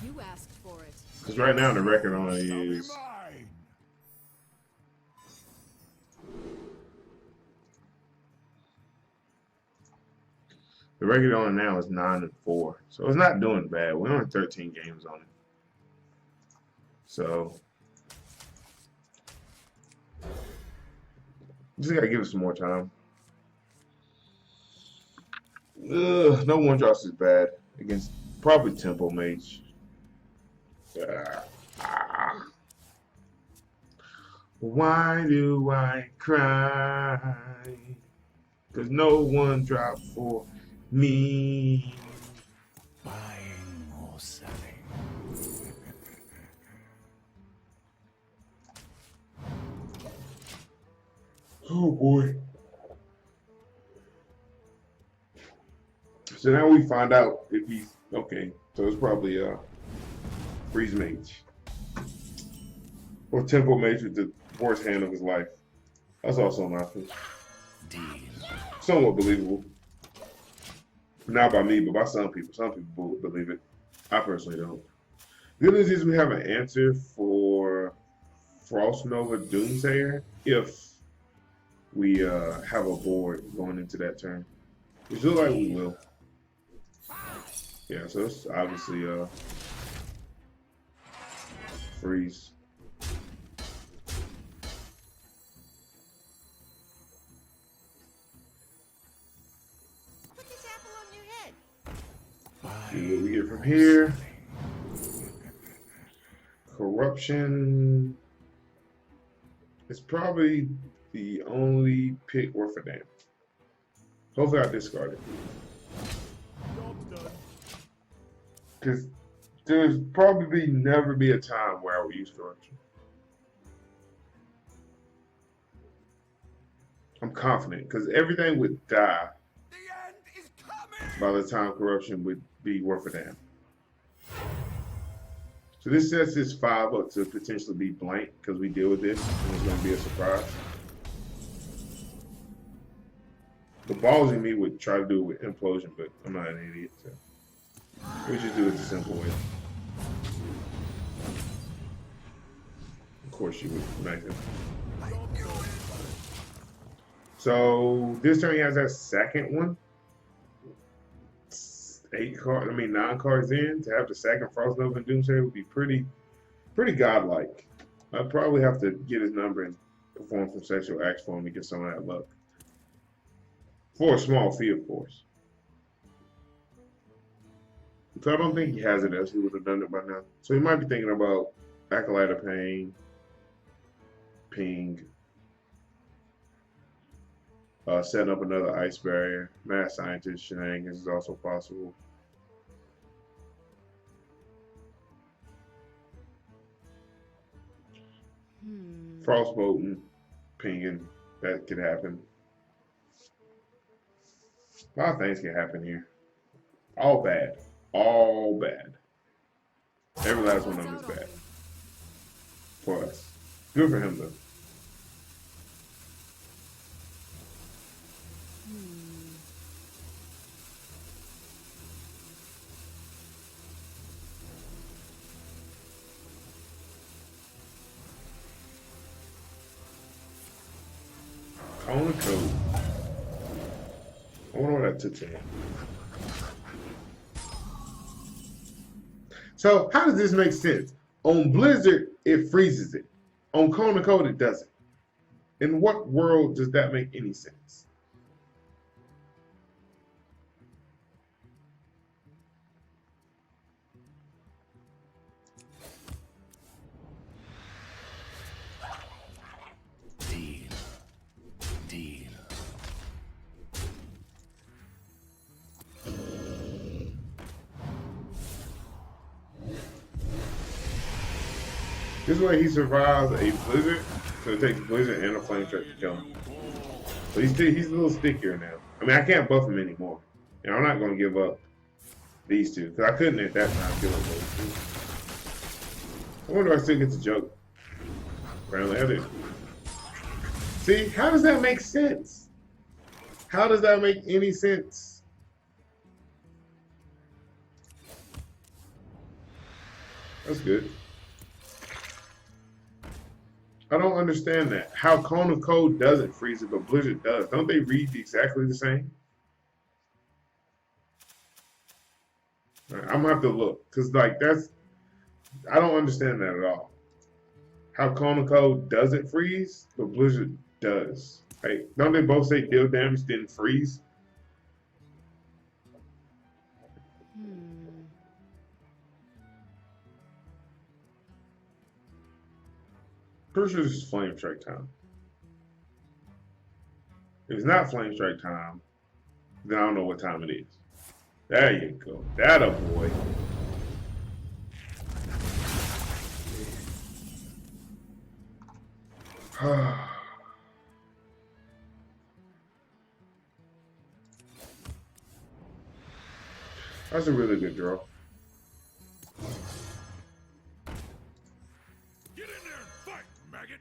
You asked for it. Because right now the record only is. The record on it now is 9-4, so it's not doing bad. We're only 13 games on it, so just gotta give it some more time. No one drops is bad against probably Tempo Mage. Why do I cry? 'Cause no one dropped for me. Buying or selling. Oh boy. So now we find out if he's okay. So it's probably Freeze Mage. Or Tempo Mage with the worst hand of his life. That's also an option. Deal. Somewhat believable. Not by me, but by some people. Some people believe it. I personally don't. Good news is we have an answer for Frost Nova Doomsayer if we have a board going into that turn. Which looks like we will. Yeah, so it's obviously freeze. See what we get from here. Corruption is probably the only pick worth a damn. Hopefully I discard it. Because there's probably never be a time where I would use corruption. I'm confident because everything would die by the time corruption would be worth a damn. So this sets this 5 up to potentially be blank because we deal with this and it's going to be a surprise. The ballsy me would try to do it with implosion, but I'm not an idiot, so we just do it the simple way. Of course you would, Megan. So this turn he has that second one. 9 cards in to have the second Frost Nova and Doomsayer would be pretty godlike. I'd probably have to get his number and perform some sexual acts for him to get some of that luck. For a small fee, of course. So I don't think he has it as he would have done it by now. So he might be thinking about Acolyte of Pain, Ping, setting up another ice barrier. Mad Scientist shenanigans is also possible. Frostbolting, pinging, that could happen. A lot of things can happen here. All bad. All bad. Every last one of them is bad. For us. Good for him though. On the code. I wonder what that took to him. So how does this make sense? On Blizzard, it freezes it. On Kona Code, it doesn't. In what world does that make any sense? This way he survives a blizzard, so it takes blizzard and a flame trap to kill him. So he's a little stickier now. I mean, I can't buff him anymore. And I'm not going to give up these two, because I couldn't at that time give up those two. I wonder if I still get the joke. Apparently I do. See, how does that make sense? How does that make any sense? That's good. I don't understand that. How Cone of Cold doesn't freeze it, but Blizzard does. Don't they read exactly the same? All right, I'm gonna have to look, cause like I don't understand that at all. How Cone of Cold doesn't freeze, but Blizzard does. Right? Don't they both say deal damage didn't freeze? Pretty sure this is Flame Strike time. If it's not Flame Strike time, then I don't know what time it is. There you go. That a boy. That's a really good draw. Get in there and fight, maggot.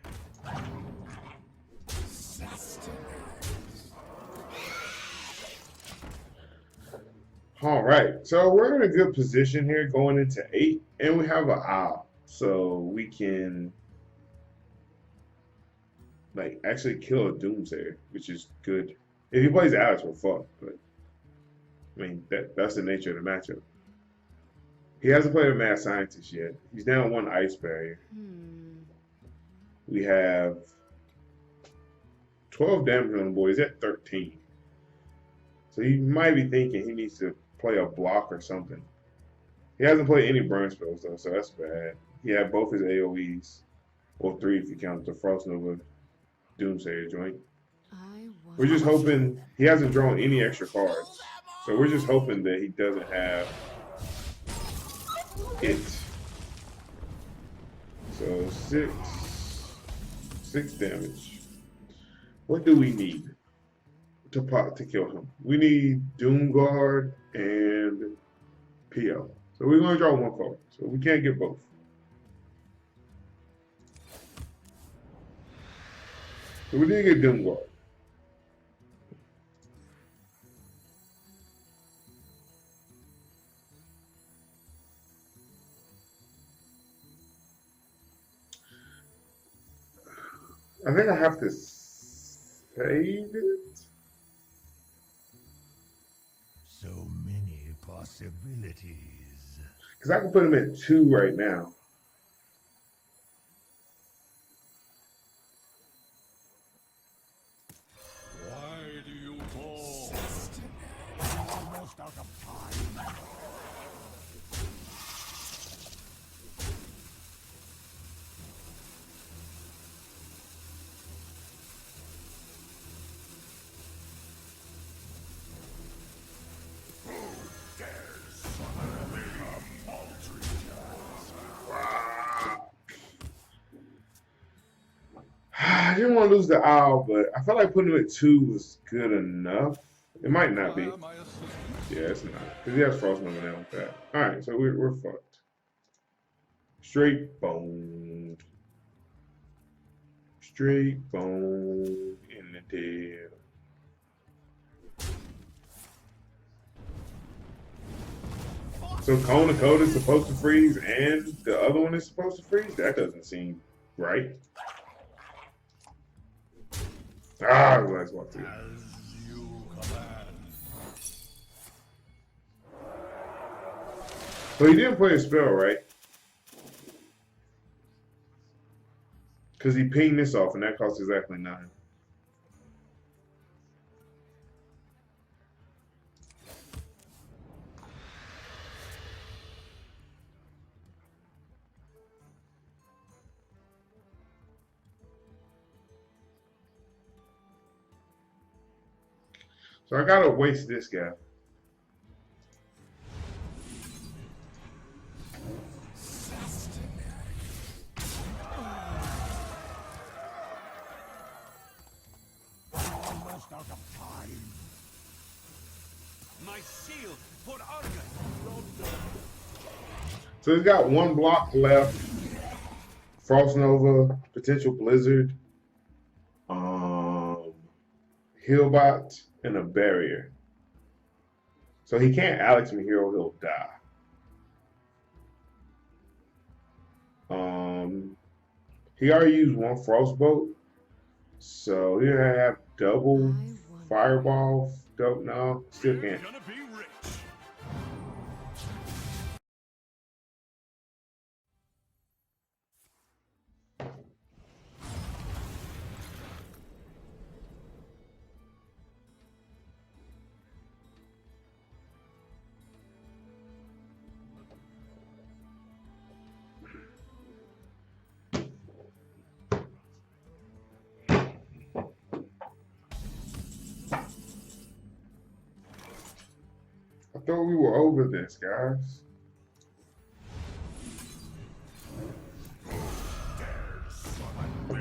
All right, so we're in a good position here going into 8, and we have an owl, so we can like actually kill a Doomsayer, which is good. If he plays Alex, we're fucked, but I mean that's the nature of the matchup. He hasn't played a Mad Scientist yet. He's down 1 Ice Barrier. We have 12 damage on the board. He's at 13. So he might be thinking he needs to play a block or something. He hasn't played any burn spells though, so that's bad. He had both his AoEs, or 3 if you count the Frost Nova Doomsayer joint. We're just hoping he hasn't drawn any extra cards, so we're just hoping that he doesn't have it. So 6 damage. What do we need to kill him? We need Doomguard and PO. So we're going to draw 1 card. So we can't get both. So we did get Doomguard. I think I have to save it. So many possibilities. Because I can put him at 2 right now. Why do you fall? Almost out of time. I didn't want to lose the owl, but I felt like putting him at 2 was good enough. It might not be. Yeah, it's not. Because he has Frost Nova now with that. Alright, so we're fucked. Straight boned. Straight bone in the tail. So Cone of Code is supposed to freeze and the other one is supposed to freeze? That doesn't seem right. Ah, let's walk through. As you command. So he didn't play a spell, right? Because he pinged this off and that cost exactly 9. So I gotta waste this guy. Almost out of time. My shield for Arga. So he's got 1 block left. Frost Nova, potential Blizzard, Healbot, and a barrier. So he can't Alex me here or he'll die. He already used one Frostbolt, so he have double Fireball. Double, no, still can't. Gonna be rich. I thought we were over this, guys.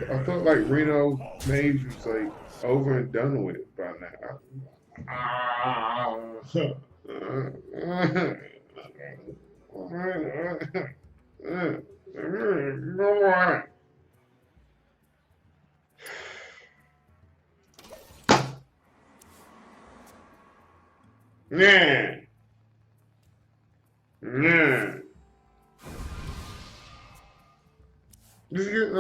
I thought like Reno Mage was like over and done with by now. Yeah. Yeah. Just get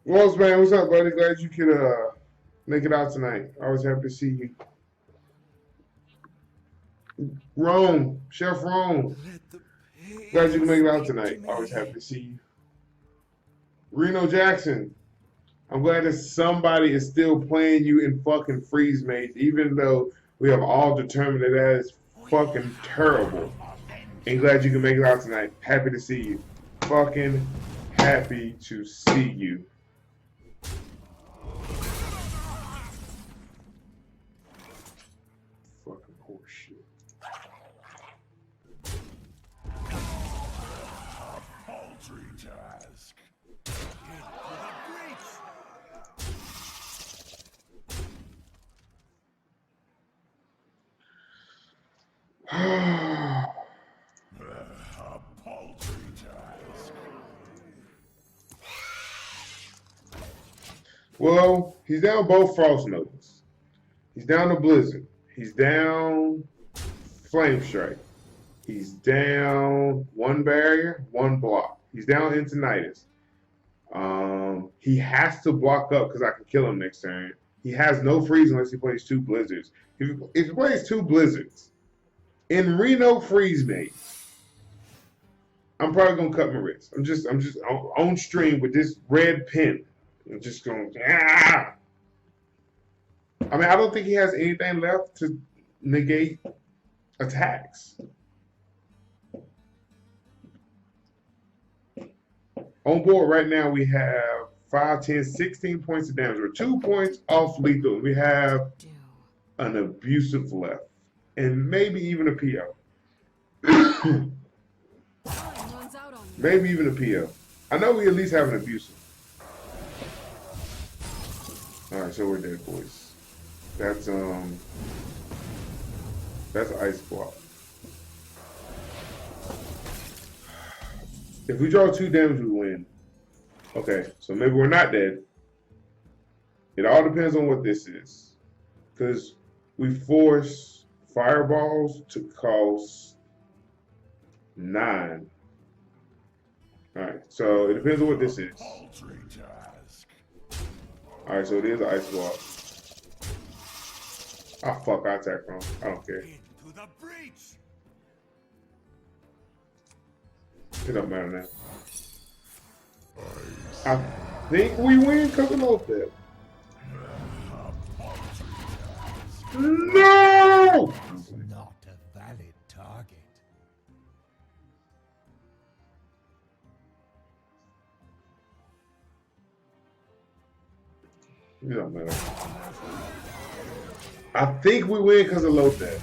Walls, man, what's up, buddy? Glad you could make it out tonight. Always happy to see you. Rome, Chef Rome. Glad you can make it out tonight. Always happy to see you. Reno Jackson. I'm glad that somebody is still playing you in fucking Freeze Mage, even though we have all determined that that is fucking terrible. And glad you can make it out tonight. Happy to see you. Fucking happy to see you. Fucking horseshit. Paltry task. A paltry task. Well, he's down both Frost Notes. He's down the Blizzard. He's down Flame Strike. He's down one barrier, one block. He's down Intonitis. He has to block up because I can kill him next turn. He has no freeze unless he plays two Blizzards. If he plays two Blizzards in Reno Freeze Mage, I'm probably gonna cut my wrist. I'm just on stream with this red pen. I'm just going. Ah! I mean, I don't think he has anything left to negate attacks. On board right now, we have 5, 10, 16 points of damage. We're 2 points off lethal. We have an abusive left, and maybe even a PO. Maybe even a PO. I know we at least have an abusive. All right, so we're dead, boys. That's ice block. If we draw 2 damage, we win. Okay, so maybe we're not dead. It all depends on what this is, because we force fireballs to cost 9. All right, so it depends on what this is. All right, so it is an ice block. Ah, fuck, I attack from. I don't care. Into the breach. It don't matter now. I think we win because of Lotep. No! Not a valid target. It don't matter. I think we win because of Lotep.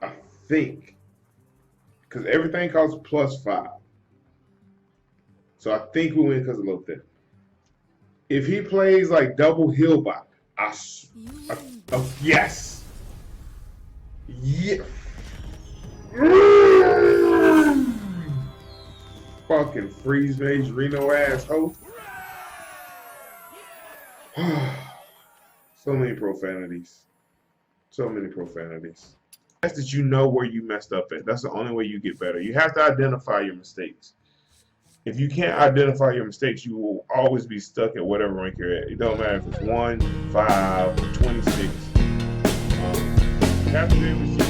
I think. Because everything costs +5. So I think we win because of Lotep. If he plays like double heal bot, yes. Yeah. Fucking Freeze Mage Reno asshole. So many profanities. So many profanities. That's that you know where you messed up at. That's the only way you get better. You have to identify your mistakes. If you can't identify your mistakes, you will always be stuck at whatever rank you're at. It don't matter if it's 1, 5, 26. You have to be able to see